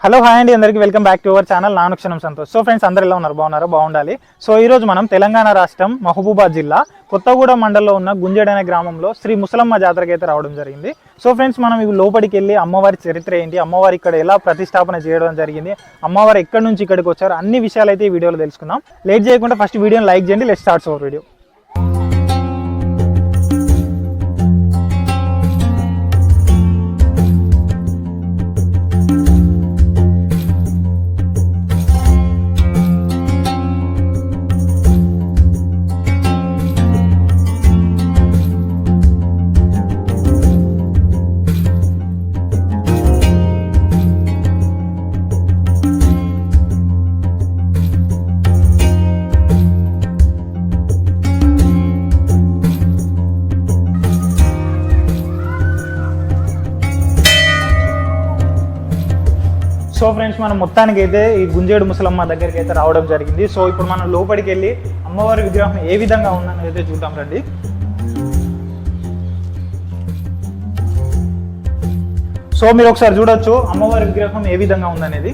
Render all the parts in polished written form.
Hello hi అండి, అందరికీ welcome back to our channel నాను క్షణం సంతోష్. సో ఫ్రెండ్స్, అందరు ఎలా ఉన్నారు? బాగున్నారా? బాగుండాలి. సో ఈరోజు మనం తెలంగాణ రాష్ట్రం మహబూబాద్ జిల్లా కొత్తగూడెం మండలంలో ఉన్న గుంజేడు అనే గ్రామంలో శ్రీ ముసలమ్మ జాతరకి అయితే రావడం జరిగింది. సో ఫ్రెండ్స్, మనం ఇవి లోపలికి వెళ్ళి అమ్మవారి చరిత్ర ఏంటి, అమ్మవారి ఇక్కడ ఎలా ప్రతిష్టాపన చేయడం జరిగింది, అమ్మవారు ఎక్కడి నుంచి ఇక్కడికి వచ్చారు, అన్ని విషయాలు అయితే ఈ వీడియోలో తెలుసుకుందాం. లేట్ చేయకుండా ఫస్ట్ వీడియోని లైక్ చేయండి. Let's start our video. So friends, మనం మొత్తానికి అయితే ఈ గుంజేడు ముసలమ్మ దగ్గరికి అయితే రావడం జరిగింది. సో ఇప్పుడు మనం లోపలికి వెళ్ళి అమ్మవారి విగ్రహం ఏ విధంగా ఉందని అయితే చూద్దాం రండి. సో మీరు ఒకసారి చూడొచ్చు అమ్మవారి విగ్రహం ఏ విధంగా ఉందనేది.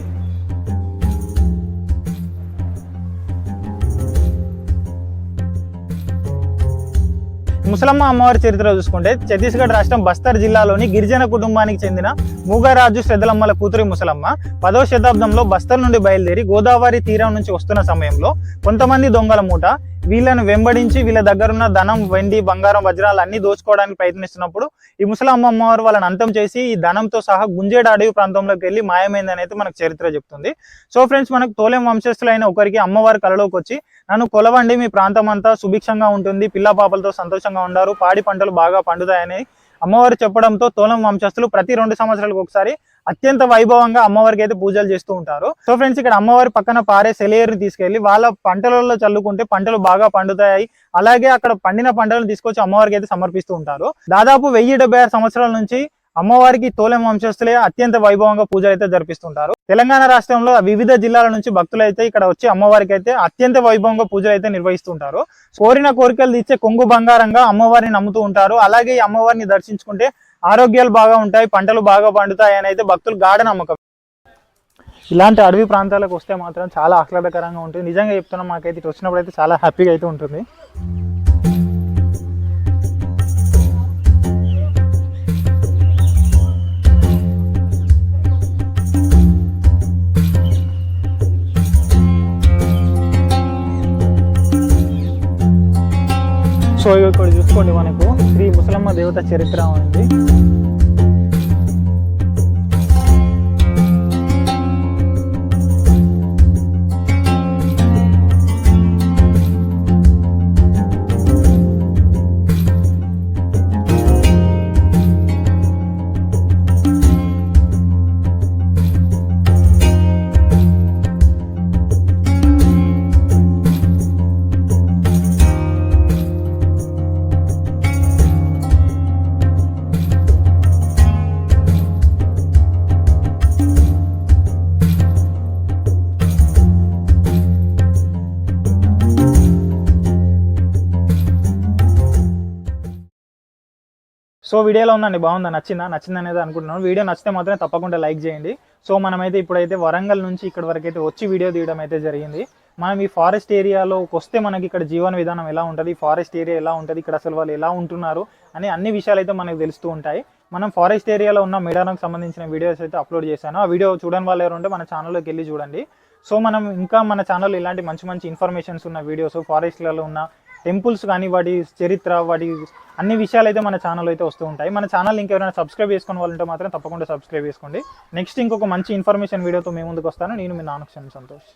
ముసలమ్మ అమ్మవారి చరిత్ర చూసుకుంటే ఛత్తీస్గఢ్ రాష్ట్రం బస్తర్ జిల్లాలోని గిరిజన కుటుంబానికి చెందిన మూగరాజు శ్రద్ధలమ్మల కూతురి ముసలమ్మ 10వ శతాబ్దంలో బస్తర్ నుండి బయలుదేరి గోదావరి తీరం నుంచి వస్తున్న సమయంలో కొంతమంది దొంగల మూట వీళ్ళను వెంబడించి వీళ్ళ దగ్గరున్న ధనం, వెండి, బంగారం, వజ్రాలు అన్ని దోచుకోవడానికి ప్రయత్నిస్తున్నప్పుడు ఈ ముసలమ్మ అమ్మవారు వాళ్ళని అంతం చేసి ఈ ధనంతో సహా గుంజేడు అడవి ప్రాంతంలోకి వెళ్ళి మాయమైందని అయితే మనకు చరిత్ర చెప్తుంది. సో ఫ్రెండ్స్, మనకు తోలెం వంశస్థులైన ఒకరికి అమ్మవారి కలలోకి వచ్చి నన్ను కొలవండి, మీ ప్రాంతం అంతా సుభిక్షంగా ఉంటుంది, పిల్ల పాపలతో సంతోషంగా ఉండారు, పాడి పంటలు బాగా పండుతాయని అమ్మవారు చెప్పడంతో తోలం వంశస్థులు ప్రతి 2 సంవత్సరాలకు ఒకసారి అత్యంత వైభవంగా అమ్మవారికి అయితే పూజలు చేస్తూ ఉంటారు. సో ఫ్రెండ్స్, ఇక్కడ అమ్మవారి పక్కన పారే సెలయేరుని తీసుకెళ్లి వాళ్ళ పంటలలో చల్లుకుంటే పంటలు బాగా పండుతాయి. అలాగే అక్కడ పండిన పంటలను తీసుకొచ్చి అమ్మవారికి అయితే సమర్పిస్తూ ఉంటారు. దాదాపు 1076 సంవత్సరాల నుంచి అమ్మవారికి తోలెం వంశస్థులే అత్యంత వైభవంగా పూజలు అయితే జరిపిస్తుంటారు. తెలంగాణ రాష్ట్రంలో వివిధ జిల్లాల నుంచి భక్తులు అయితే ఇక్కడ వచ్చి అమ్మవారికి అయితే అత్యంత వైభవంగా పూజలు అయితే నిర్వహిస్తుంటారు. కోరిన కోరికలు తీర్చే కొంగు బంగారంగా అమ్మవారిని నమ్ముతూ ఉంటారు. అలాగే ఈ అమ్మవారిని దర్శించుకుంటే ఆరోగ్యాలు బాగా ఉంటాయి, పంటలు బాగా పండుతాయి అని అయితే భక్తులు గాఢ నమ్మకం. ఇలాంటి అడవి ప్రాంతాలకు వస్తే మాత్రం చాలా ఆహ్లాదకరంగా ఉంటుంది. నిజంగా చెప్తున్నాం, మాకైతే ఇటు వచ్చినప్పుడు అయితే చాలా హ్యాపీగా అయితే ఉంటుంది. సో ఇక్కడ చూసుకోండి, మనకు శ్రీ ముసలమ్మ దేవత చరిత్ర ఉంది. సో వీడియోలో ఉందండి, బాగుందా, నచ్చింది అనేది అనుకుంటున్నాను. వీడియో నచ్చితే మాత్రం తప్పకుండా లైక్ చేయండి. సో మనమైతే ఇప్పుడైతే వరంగల్ నుంచి ఇక్కడ వరకు అయితే వచ్చి వీడియో తీయడం అయితే జరిగింది. మనం ఈ ఫారెస్ట్ ఏరియాలోకి వస్తే మనకి ఇక్కడ జీవన విధానం ఎలా ఉంటుంది, ఫారెస్ట్ ఏరియా ఎలా ఉంటుంది, ఇక్కడ అసలు వాళ్ళు ఎలా ఉంటున్నారు అని అన్ని విషయాలు అయితే మనకు తెలుస్తూ ఉంటాయి. మనం ఫారెస్ట్ ఏరియాలో ఉన్న మేడారంకి సంబంధించిన వీడియోస్ అయితే అప్లోడ్ చేశాను. ఆ వీడియో చూడని వాళ్ళు ఎవరు ఉంటే మన ఛానల్లోకి వెళ్ళి చూడండి. సో మనం ఇంకా మన ఛానల్లో ఇలాంటి మంచి ఇన్ఫర్మేషన్స్ ఉన్న వీడియోస్, ఫారెస్ట్లలో ఉన్న టెంపుల్స్ కానీ వాటి చరిత్ర, వాటి అన్ని విషయాలు అయితే మన ఛానల్ అయితే వస్తూ ఉంటాయి. మన ఛానల్ ఇంకెవరైనా సబ్స్క్రైబ్ చేసుకుని వాళ్ళంటే మాత్రం తప్పకుండా సబ్స్క్రైబ్ చేసుకోండి. నెక్స్ట్ ఇంకొక మంచి ఇన్ఫర్మేషన్ వీడియోతో మేము ముందుకు వస్తాను. నేను మీ నాను క్షణం సంతోష్.